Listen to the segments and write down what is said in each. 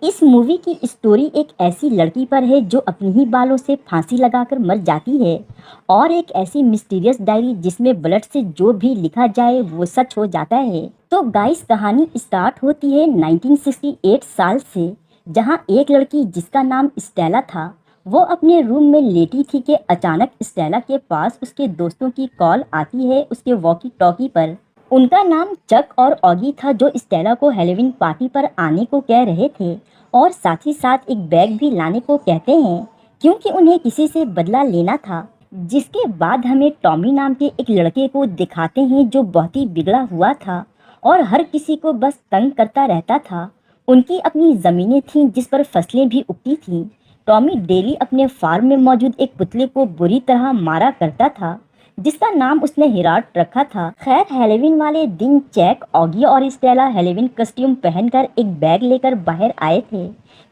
इस मूवी की स्टोरी एक ऐसी लड़की पर है जो अपने ही बालों से फांसी लगाकर मर जाती है और एक ऐसी मिस्टीरियस डायरी जिसमें ब्लड से जो भी लिखा जाए वो सच हो जाता है। तो गाइस, कहानी स्टार्ट होती है 1968 साल से, जहां एक लड़की जिसका नाम स्टेला था वो अपने रूम में लेटी थी कि अचानक स्टेला के पास उसके दोस्तों की कॉल आती है उसके वॉकी टॉकी पर। उनका नाम चक और ऑगी था जो स्टेला को हेलोवीन पार्टी पर आने को कह रहे थे और साथ ही साथ एक बैग भी लाने को कहते हैं क्योंकि उन्हें किसी से बदला लेना था। जिसके बाद हमें टॉमी नाम के एक लड़के को दिखाते हैं जो बहुत ही बिगड़ा हुआ था और हर किसी को बस तंग करता रहता था। उनकी अपनी ज़मीनें थीं जिस पर फसलें भी उगती थीं। टॉमी डेली अपने फार्म में मौजूद एक पुतले को बुरी तरह मारा करता था जिसका नाम उसने हिराट रखा था। खैर, हेलोवीन वाले दिन जैक, ऑगी और स्टेला हेलोवीन कस्ट्यूम पहनकर एक बैग लेकर बाहर आए थे।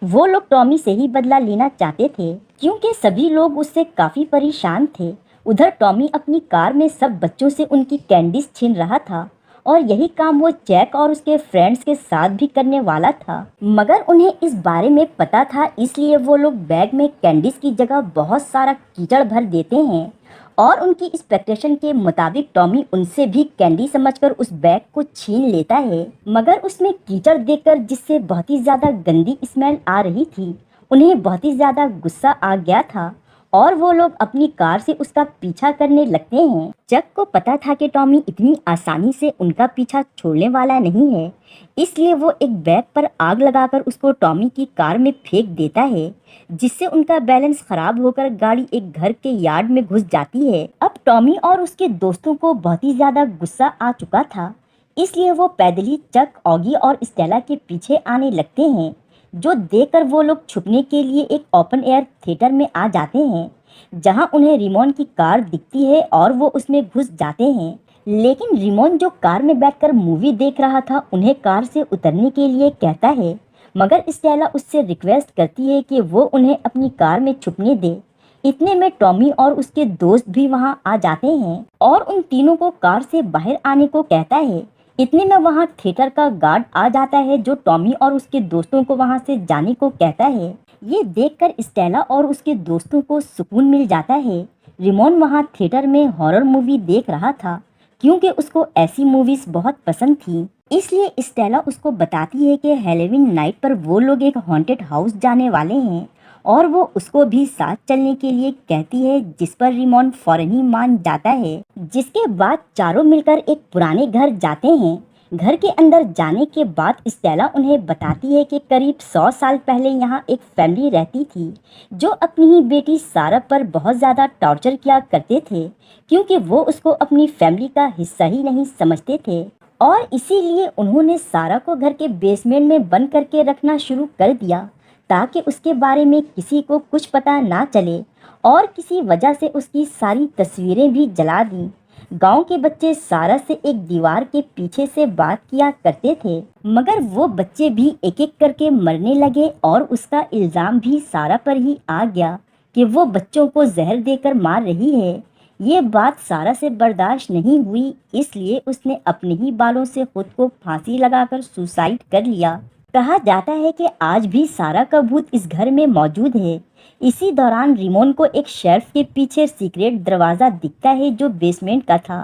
वो लोग टॉमी से ही बदला लेना चाहते थे क्योंकि सभी लोग उससे काफी परेशान थे। उधर टॉमी अपनी कार में सब बच्चों से उनकी कैंडीज छीन रहा था और यही काम वो जैक और उसके फ्रेंड्स के साथ भी करने वाला था, मगर उन्हें इस बारे में पता था, इसलिए वो लोग बैग में कैंडीज की जगह बहुत सारा कीचड़ भर देते हैं और उनकी एक्सपेक्टेशन के मुताबिक टॉमी उनसे भी कैंडी समझकर उस बैग को छीन लेता है, मगर उसमें कीचड़ देखकर जिससे बहुत ही ज़्यादा गंदी स्मेल आ रही थी, उन्हें बहुत ही ज़्यादा गुस्सा आ गया था और वो लोग अपनी कार से उसका पीछा करने लगते हैं। जक को पता था कि टॉमी इतनी आसानी से उनका पीछा छोड़ने वाला नहीं है, इसलिए वो एक बैग पर आग लगाकर उसको टॉमी की कार में फेंक देता है जिससे उनका बैलेंस खराब होकर गाड़ी एक घर के यार्ड में घुस जाती है। अब टॉमी और उसके दोस्तों को बहुत ही ज़्यादा गुस्सा आ चुका था, इसलिए वो पैदल ही चक, ऑगी और स्टेला के पीछे आने लगते हैं, जो देखकर वो लोग छुपने के लिए एक ओपन एयर थिएटर में आ जाते हैं जहां उन्हें रिमोन की कार दिखती है और वो उसमें घुस जाते हैं। लेकिन रिमोन जो कार में बैठकर मूवी देख रहा था उन्हें कार से उतरने के लिए कहता है, मगर स्टेला उससे रिक्वेस्ट करती है कि वो उन्हें अपनी कार में छुपने दे। इतने में टॉमी और उसके दोस्त भी वहां आ जाते हैं और उन तीनों को कार से बाहर आने को कहता है। इतने में वहां थिएटर का गार्ड आ जाता है जो टॉमी और उसके दोस्तों को वहां से जाने को कहता है। ये देखकर स्टेला और उसके दोस्तों को सुकून मिल जाता है। रिमोन वहां थिएटर में हॉरर मूवी देख रहा था क्योंकि उसको ऐसी मूवीज बहुत पसंद थी, इसलिए स्टेला उसको बताती है कि हेलोवीन नाइट पर वो लोग एक हॉन्टेड हाउस जाने वाले हैं और वो उसको भी साथ चलने के लिए कहती है, जिस पर रिमोन फौरन ही मान जाता है। जिसके बाद चारों मिलकर एक पुराने घर जाते हैं। घर के अंदर जाने के बाद स्टेला उन्हें बताती है कि करीब 100 साल पहले यहाँ एक फैमिली रहती थी जो अपनी ही बेटी सारा पर बहुत ज़्यादा टॉर्चर किया करते थे क्योंकि वो उसको अपनी फैमिली का हिस्सा ही नहीं समझते थे और इसीलिए उन्होंने सारा को घर के बेसमेंट में बंद करके रखना शुरू कर दिया ताकि उसके बारे में किसी को कुछ पता ना चले और किसी वजह से उसकी सारी तस्वीरें भी जला दी। गांव के बच्चे सारा से एक दीवार के पीछे से बात किया करते थे, मगर वो बच्चे भी एक एक करके मरने लगे और उसका इल्ज़ाम भी सारा पर ही आ गया कि वो बच्चों को जहर देकर मार रही है। ये बात सारा से बर्दाश्त नहीं हुई, इसलिए उसने अपने ही बालों से खुद को फांसी लगाकर सुसाइड कर लिया। कहा जाता है कि आज भी सारा का भूत इस घर में मौजूद है। इसी दौरान रिमोन को एक शेल्फ के पीछे सीक्रेट दरवाज़ा दिखता है जो बेसमेंट का था।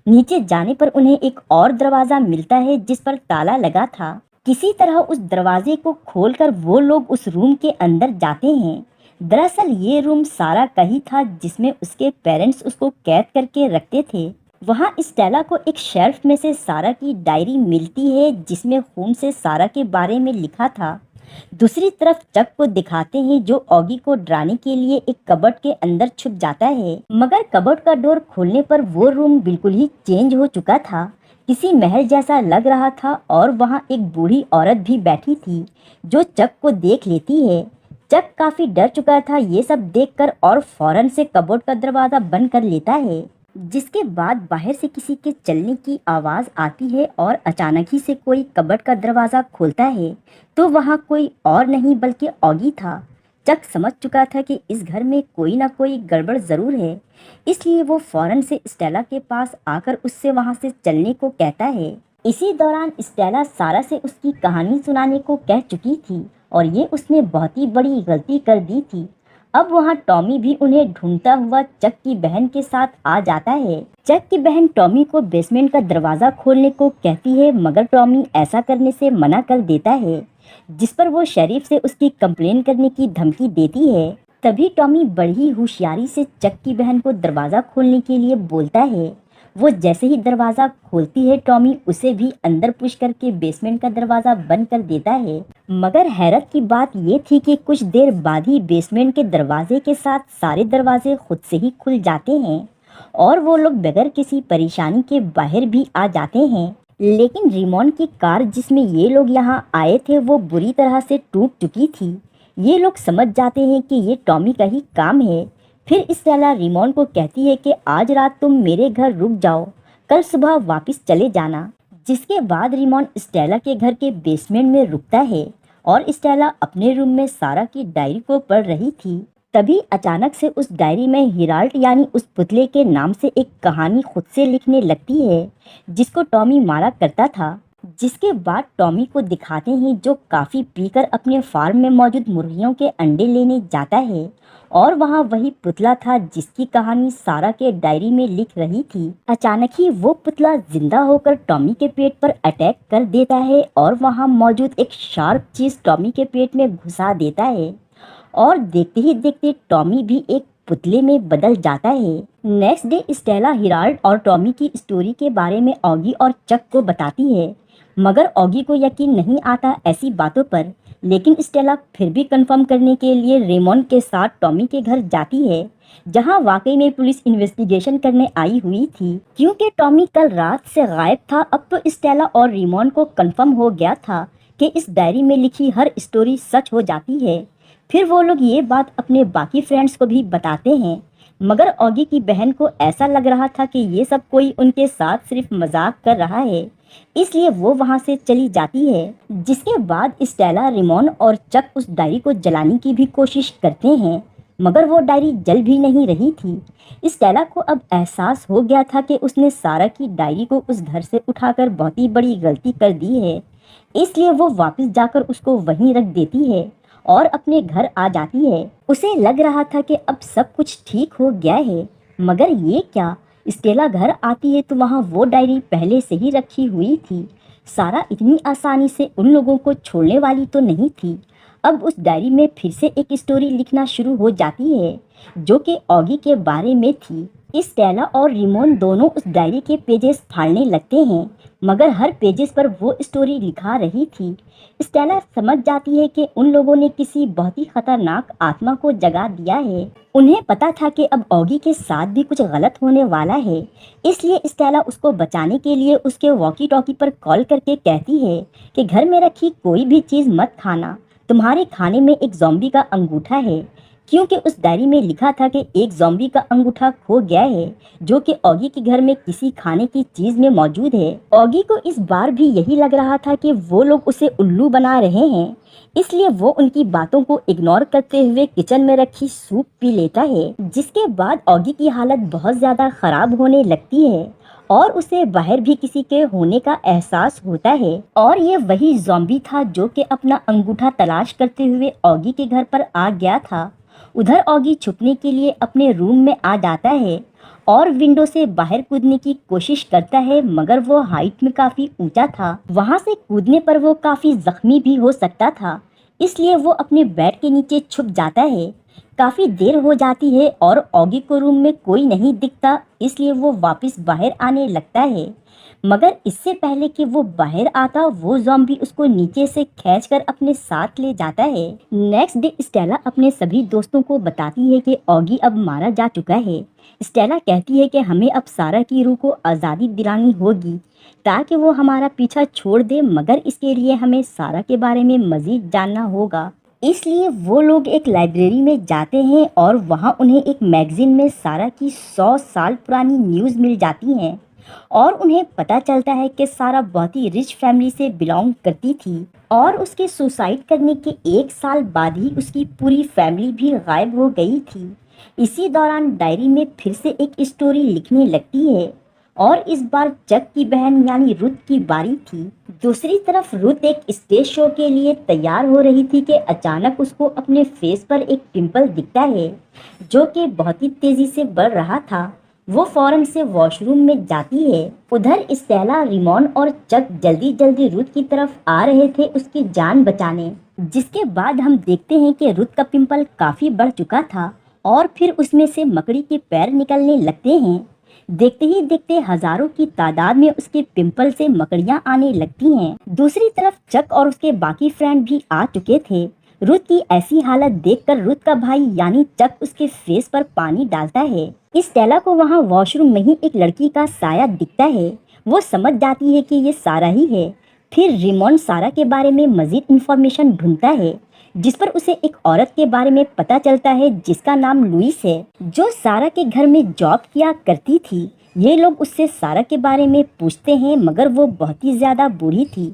नीचे जाने पर उन्हें एक और दरवाज़ा मिलता है जिस पर ताला लगा था। किसी तरह उस दरवाजे को खोलकर वो लोग उस रूम के अंदर जाते हैं। दरअसल ये रूम सारा का ही था जिसमें उसके पेरेंट्स उसको कैद करके रखते थे। वहाँ स्टेला को एक शेल्फ में से सारा की डायरी मिलती है जिसमें खून से सारा के बारे में लिखा था। दूसरी तरफ चक को दिखाते हैं जो ऑगी को डराने के लिए एक कबर्ड के अंदर छुप जाता है, मगर कबर्ड का डोर खोलने पर वो रूम बिल्कुल ही चेंज हो चुका था। किसी महल जैसा लग रहा था और वहाँ एक बूढ़ी औरत भी बैठी थी जो चक को देख लेती है। चक काफी डर चुका था ये सब देखकर और फौरन से कबर्ड का दरवाजा बंद कर लेता है। जिसके बाद बाहर से किसी के चलने की आवाज़ आती है और अचानक ही से कोई कबर्ड का दरवाज़ा खोलता है तो वहाँ कोई और नहीं बल्कि ऑगी था। चक समझ चुका था कि इस घर में कोई ना कोई गड़बड़ ज़रूर है, इसलिए वो फौरन से स्टेला के पास आकर उससे वहाँ से चलने को कहता है। इसी दौरान स्टेला सारा से उसकी कहानी सुनाने को कह चुकी थी और ये उसने बहुत ही बड़ी गलती कर दी थी। अब वहाँ टॉमी भी उन्हें ढूंढता हुआ चक की बहन के साथ आ जाता है। चक की बहन टॉमी को बेसमेंट का दरवाज़ा खोलने को कहती है, मगर टॉमी ऐसा करने से मना कर देता है, जिस पर वो शरीफ से उसकी कंप्लेन करने की धमकी देती है। तभी टॉमी बड़ी होशियारी से चक की बहन को दरवाज़ा खोलने के लिए बोलता है। वो जैसे ही दरवाज़ा खोलती है, टॉमी उसे भी अंदर पुश करके बेसमेंट का दरवाज़ा बंद कर देता है। मगर हैरत की बात ये थी कि कुछ देर बाद ही बेसमेंट के दरवाजे के साथ सारे दरवाजे खुद से ही खुल जाते हैं और वो लोग बगैर किसी परेशानी के बाहर भी आ जाते हैं। लेकिन रिमोन की कार जिसमें ये लोग यहाँ आए थे वो बुरी तरह से टूट चुकी थी। ये लोग समझ जाते हैं कि ये टॉमी का ही काम है। फिर स्टेला रिमोन को कहती है कि आज रात तुम मेरे घर रुक जाओ, कल सुबह वापस चले जाना। जिसके बाद रिमोन स्टेला के घर के बेसमेंट में रुकता है और स्टेला अपने रूम में सारा की डायरी को पढ़ रही थी। तभी अचानक से उस डायरी में हिराल्ट यानी उस पुतले के नाम से एक कहानी खुद से लिखने लगती है, जिसको टॉमी मारा करता था। जिसके बाद टॉमी को दिखाते हैं जो काफ़ी पीकर अपने फार्म में मौजूद मुर्गियों के अंडे लेने जाता है और वहाँ वही पुतला था जिसकी कहानी सारा के डायरी में लिख रही थी। अचानक ही वो पुतला जिंदा होकर टॉमी के पेट पर अटैक कर देता है और वहाँ मौजूद एक शार्प चीज़ टॉमी के पेट में घुसा देता है और देखते ही देखते टॉमी भी एक पुतले में बदल जाता है। नेक्स्ट डे स्टेला हिराल्ड और टॉमी की स्टोरी के बारे में ऑगी और चक को बताती है, मगर ऑगी को यकीन नहीं आता ऐसी बातों पर। लेकिन स्टेला फिर भी कंफर्म करने के लिए रेमोन के साथ टॉमी के घर जाती है, जहां वाकई में पुलिस इन्वेस्टिगेशन करने आई हुई थी। क्योंकि टॉमी कल रात से गायब था, अब तो स्टेला और रेमोन को कंफर्म हो गया था कि इस डायरी में लिखी हर स्टोरी सच हो जाती है। फिर वो लोग ये बात अपने बाकी फ्रेंड्स को भी बताते हैं, मगर ऑगी की बहन को ऐसा लग रहा था कि ये सब कोई उनके साथ सिर्फ मजाक कर रहा है, इसलिए वो वहाँ से चली जाती है। जिसके बाद स्टेला, रेमोन और चक उस डायरी को जलाने की भी कोशिश करते हैं, मगर वो डायरी जल भी नहीं रही थी। स्टेला को अब एहसास हो गया था कि उसने सारा की डायरी को उस घर से उठाकर बहुत ही बड़ी गलती कर दी है, इसलिए वो वापस जाकर उसको वहीं रख देती है और अपने घर आ जाती है। उसे लग रहा था कि अब सब कुछ ठीक हो गया है, मगर ये क्या, स्टेला घर आती है तो वहाँ वो डायरी पहले से ही रखी हुई थी। सारा इतनी आसानी से उन लोगों को छोड़ने वाली तो नहीं थी। अब उस डायरी में फिर से एक स्टोरी लिखना शुरू हो जाती है, जो कि ऑगी के बारे में थी। स्टेला और रिमोन दोनों उस डायरी के पेजेस फाड़ने लगते हैं, मगर हर पेजेस पर वो स्टोरी लिखा रही थी। स्टेला समझ जाती है कि उन लोगों ने किसी बहुत ही खतरनाक आत्मा को जगा दिया है। उन्हें पता था कि अब ऑगी के साथ भी कुछ गलत होने वाला है, इसलिए स्टेला उसको बचाने के लिए उसके वॉकी टॉकी पर कॉल करके कहती है कि घर में रखी कोई भी चीज़ मत खाना, तुम्हारे खाने में एक ज़ॉम्बी का अंगूठा है। क्योंकि उस डायरी में लिखा था कि एक ज़ॉम्बी का अंगूठा खो गया है, जो कि ऑगी के घर में किसी खाने की चीज़ में मौजूद है। ऑगी को इस बार भी यही लग रहा था कि वो लोग उसे उल्लू बना रहे हैं, इसलिए वो उनकी बातों को इग्नोर करते हुए किचन में रखी सूप पी लेता है। जिसके बाद ऑगी की हालत बहुत ज़्यादा ख़राब होने लगती है और उसे बाहर भी किसी के होने का एहसास होता है, और ये वही ज़ॉम्बी था जो कि अपना अंगूठा तलाश करते हुए ऑगी के घर पर आ गया था। उधर ऑगी छुपने के लिए अपने रूम में आ जाता है और विंडो से बाहर कूदने की कोशिश करता है, मगर वो हाइट में काफ़ी ऊंचा था। वहाँ से कूदने पर वो काफ़ी जख्मी भी हो सकता था, इसलिए वो अपने बेड के नीचे छुप जाता है। काफ़ी देर हो जाती है और ऑगी को रूम में कोई नहीं दिखता, इसलिए वो वापस बाहर आने लगता है, मगर इससे पहले कि वो बाहर आता वो ज़ॉम्बी उसको नीचे से खींचकर अपने साथ ले जाता है। नेक्स्ट डे स्टेला अपने सभी दोस्तों को बताती है कि ऑगी अब मारा जा चुका है। स्टेला कहती है कि हमें अब सारा की रूह को आज़ादी दिलानी होगी ताकि वो हमारा पीछा छोड़ दे, मगर इसके लिए हमें सारा के बारे में मज़ीद जानना होगा। इसलिए वो लोग एक लाइब्रेरी में जाते हैं और वहाँ उन्हें एक मैगज़ीन में सारा की 100 साल पुरानी न्यूज़ मिल जाती हैं और उन्हें पता चलता है कि सारा बहुत ही रिच फैमिली से बिलोंग करती थी और उसके सुसाइड करने के 1 साल बाद ही उसकी पूरी फैमिली भी गायब हो गई थी। इसी दौरान डायरी में फिर से एक स्टोरी लिखने लगती है और इस बार चक की बहन यानी रुथ की बारी थी। दूसरी तरफ रुथ एक स्टेज शो के लिए तैयार हो रही थी कि अचानक उसको अपने फेस पर एक पिंपल दिखता है जो कि बहुत ही तेजी से बढ़ रहा था। वो फौरन से वॉशरूम में जाती है। उधर स्टेला, रिमोन और चक जल्दी जल्दी रुथ की तरफ आ रहे थे उसकी जान बचाने। जिसके बाद हम देखते हैं कि रुथ का पिंपल काफी बढ़ चुका था और फिर उसमें से मकड़ी के पैर निकलने लगते हैं। देखते ही देखते हजारों की तादाद में उसके पिंपल से मकड़ियां आने लगती हैं। दूसरी तरफ चक और उसके बाकी फ्रेंड भी आ चुके थे। रुथ की ऐसी हालत देखकर रुथ का भाई यानी चक उसके फेस पर पानी डालता है। स्टेला को वहाँ वॉशरूम में ही एक लड़की का साया दिखता है। वो समझ जाती है कि ये सारा ही है। फिर रिमोन सारा के बारे में मजीद इंफॉर्मेशन ढूंढता है जिस पर उसे एक औरत के बारे में पता चलता है जिसका नाम लुइस है, जो सारा के घर में जॉब किया करती थी। ये लोग उससे सारा के बारे में पूछते हैं मगर वो बहुत ही ज्यादा बूढ़ी थी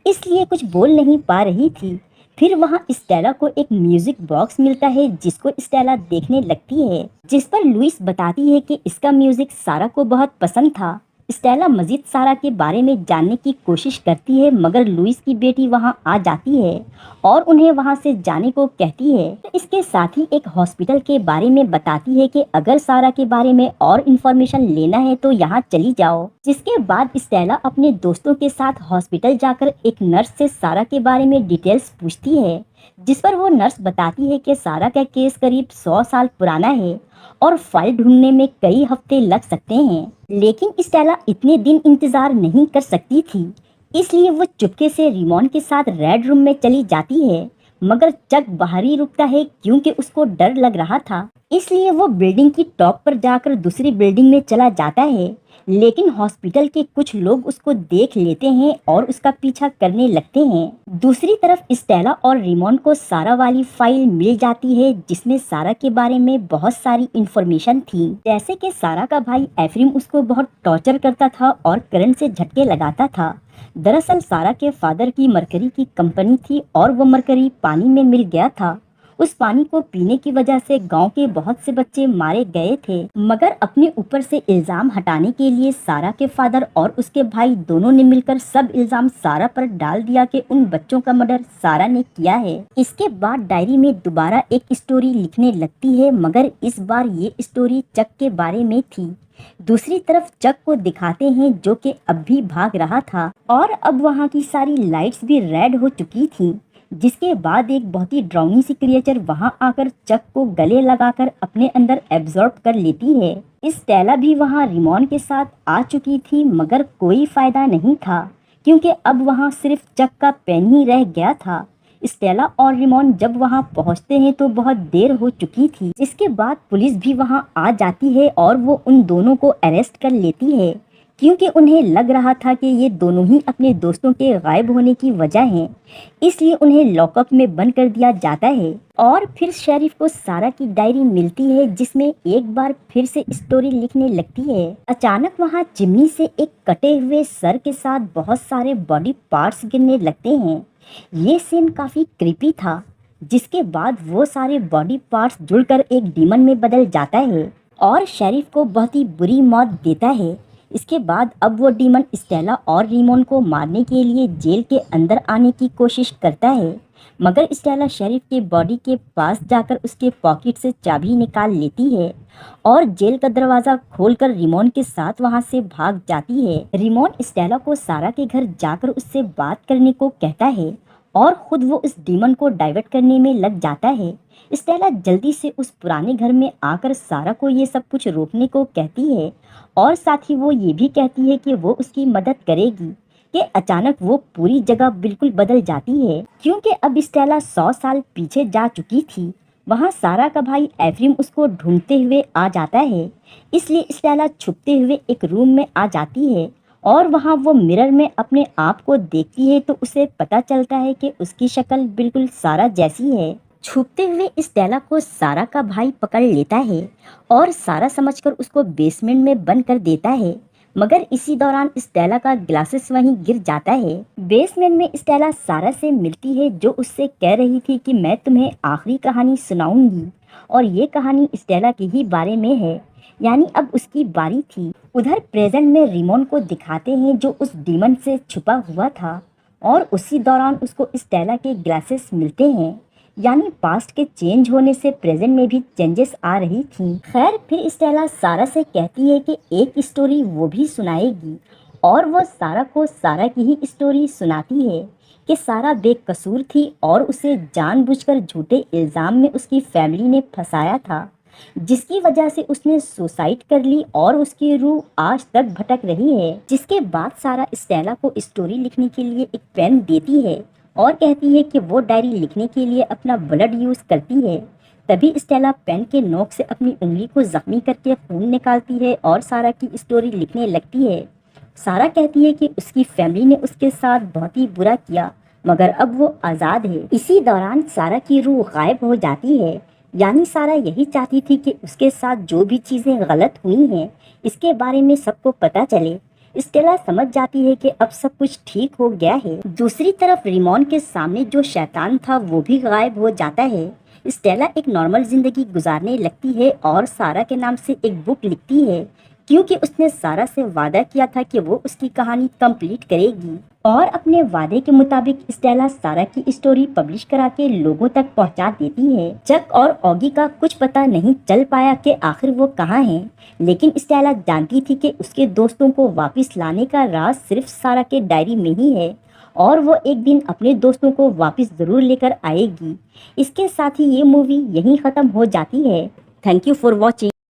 इसलिए कुछ बोल नहीं पा रही थी। फिर वहाँ स्टेला को एक म्यूजिक बॉक्स मिलता है जिसको स्टेला देखने लगती है, जिस पर लुइस बताती है कि इसका म्यूजिक सारा को बहुत पसंद था। स्टेला मजीद सारा के बारे में जानने की कोशिश करती है मगर लुइस की बेटी वहां आ जाती है और उन्हें वहां से जाने को कहती है। इसके साथ ही एक हॉस्पिटल के बारे में बताती है कि अगर सारा के बारे में और इन्फॉर्मेशन लेना है तो यहाँ चली जाओ। जिसके बाद स्टेला अपने दोस्तों के साथ हॉस्पिटल जाकर एक नर्स से सारा के बारे में डिटेल्स पूछती है, जिस पर वो नर्स बताती है कि सारा का केस करीब 100 साल पुराना है और फाइल ढूंढने में कई हफ्ते लग सकते हैं। लेकिन स्टेला इतने दिन इंतजार नहीं कर सकती थी इसलिए वो चुपके से रिमोन के साथ रेड रूम में चली जाती है मगर चक बाहर ही रुकता है क्योंकि उसको डर लग रहा था। इसलिए वो बिल्डिंग की टॉप पर जाकर दूसरी बिल्डिंग में चला जाता है। लेकिन हॉस्पिटल के कुछ लोग उसको देख लेते हैं और उसका पीछा करने लगते हैं। दूसरी तरफ स्टेला और रिमोन को सारा वाली फाइल मिल जाती है जिसमें सारा के बारे में बहुत सारी इंफॉर्मेशन थी, जैसे कि सारा का भाई एफ्रीम उसको बहुत टॉर्चर करता था और करंट से झटके लगाता था। दरअसल सारा के फादर की मरकरी की कंपनी थी और वो मरकरी पानी में मिल गया था। उस पानी को पीने की वजह से गांव के बहुत से बच्चे मारे गए थे मगर अपने ऊपर से इल्जाम हटाने के लिए सारा के फादर और उसके भाई दोनों ने मिलकर सब इल्जाम सारा पर डाल दिया कि उन बच्चों का मर्डर सारा ने किया है। इसके बाद डायरी में दोबारा एक स्टोरी लिखने लगती है मगर इस बार ये स्टोरी चक के बारे में थी। दूसरी तरफ चक को दिखाते हैं जो कि अब भी भाग रहा था और अब वहाँ की सारी लाइट्स भी रेड हो चुकी थी। जिसके बाद एक बहुत ही ड्राउनी सी क्रिएचर वहां आकर चक को गले लगाकर अपने अंदर एब्जॉर्ब कर लेती है। स्टेला भी वहां रिमोन के साथ आ चुकी थी मगर कोई फायदा नहीं था क्योंकि अब वहां सिर्फ चक का पेन ही रह गया था। स्टेला और रिमोन जब वहां पहुंचते हैं तो बहुत देर हो चुकी थी। जिसके बाद पुलिस भी वहां आ जाती है और वो उन दोनों को अरेस्ट कर लेती है क्योंकि उन्हें लग रहा था कि ये दोनों ही अपने दोस्तों के गायब होने की वजह हैं। इसलिए उन्हें लॉकअप में बंद कर दिया जाता है और फिर शेरिफ को सारा की डायरी मिलती है जिसमें एक बार फिर से स्टोरी लिखने लगती है। अचानक वहाँ चिमनी से एक कटे हुए सर के साथ बहुत सारे बॉडी पार्ट्स गिरने लगते हैं। ये सीन काफी क्रीपी था। जिसके बाद वो सारे बॉडी पार्ट्स जुड़कर एक डीमन में बदल जाता है और शेरिफ को बहुत ही बुरी मौत देता है। इसके बाद अब वो डीमन स्टेला और रिमोन को मारने के लिए जेल के अंदर आने की कोशिश करता है मगर स्टेला शेरिफ के बॉडी के पास जाकर उसके पॉकेट से चाबी निकाल लेती है और जेल का दरवाज़ा खोलकर रिमोन के साथ वहां से भाग जाती है। रिमोन स्टेला को सारा के घर जाकर उससे बात करने को कहता है और खुद वो उस डीमन को डाइवर्ट करने में लग जाता है। स्टेला जल्दी से उस पुराने घर में आकर सारा को ये सब कुछ रोकने को कहती है और साथ ही वो ये भी कहती है कि वो उसकी मदद करेगी कि अचानक वो पूरी जगह बिल्कुल बदल जाती है क्योंकि अब स्टेला 100 साल पीछे जा चुकी थी। वहाँ सारा का भाई एफ्रीम उसको ढूंढते हुए आ जाता है इसलिए स्टेला छुपते हुए एक रूम में आ जाती है और वहाँ वो मिरर में अपने आप को देखती है तो उसे पता चलता है कि उसकी शक्ल बिल्कुल सारा जैसी है। छुपते हुए स्टेला को सारा का भाई पकड़ लेता है और सारा समझकर उसको बेसमेंट में बंद कर देता है मगर इसी दौरान स्टेला का ग्लासेस वहीं गिर जाता है। बेसमेंट में स्टेला सारा से मिलती है जो उससे कह रही थी कि मैं तुम्हें आखिरी कहानी सुनाऊंगी और ये कहानी स्टेला के ही बारे में है। यानी अब उसकी बारी थी। उधर प्रेजेंट में रिमोन को दिखाते हैं जो उस डीमन से छुपा हुआ था और उसी दौरान उसको स्टेला के ग्लासेस मिलते हैं। यानी पास्ट के चेंज होने से प्रेजेंट में भी चेंजेस आ रही थी। खैर फिर स्टेला सारा से कहती है कि एक स्टोरी वो भी सुनाएगी और वो सारा को सारा की ही स्टोरी सुनाती है कि सारा बेकसूर थी और उसे जानबूझकर झूठे इल्ज़ाम में उसकी फैमिली ने फंसाया था, जिसकी वजह से उसने सुसाइड कर ली और उसकी रूह आज तक भटक रही है। जिसके बाद सारा स्टेला को स्टोरी लिखने के लिए एक पेन देती है और कहती है कि वो डायरी लिखने के लिए अपना ब्लड यूज़ करती है। तभी स्टेला पेन के नोक से अपनी उंगली को जख्मी करके खून निकालती है और सारा की स्टोरी लिखने लगती है। सारा कहती है कि उसकी फैमिली ने उसके साथ बहुत ही बुरा किया, मगर अब वो आज़ाद है। इसी दौरान सारा की रूह गायब हो जाती है। यानी सारा यही चाहती थी कि उसके साथ जो भी चीज़ें गलत हुई हैं इसके बारे में सबको पता चले। स्टेला समझ जाती है कि अब सब कुछ ठीक हो गया है। दूसरी तरफ रिमोन के सामने जो शैतान था वो भी गायब हो जाता है। स्टेला एक नॉर्मल जिंदगी गुजारने लगती है और सारा के नाम से एक बुक लिखती है, क्योंकि उसने सारा से वादा किया था कि वो उसकी कहानी कंप्लीट करेगी। और अपने वादे के मुताबिक स्टेला सारा की स्टोरी पब्लिश करा के लोगों तक पहुंचा देती है। चक और ऑगी का कुछ पता नहीं चल पाया कि आखिर वो कहाँ हैं, लेकिन स्टेला जानती थी कि उसके दोस्तों को वापस लाने का राज सिर्फ सारा के डायरी में ही है और वो एक दिन अपने दोस्तों को वापस ज़रूर लेकर आएगी। इसके साथ ही ये मूवी यहीं ख़त्म हो जाती है। Thank you for watching.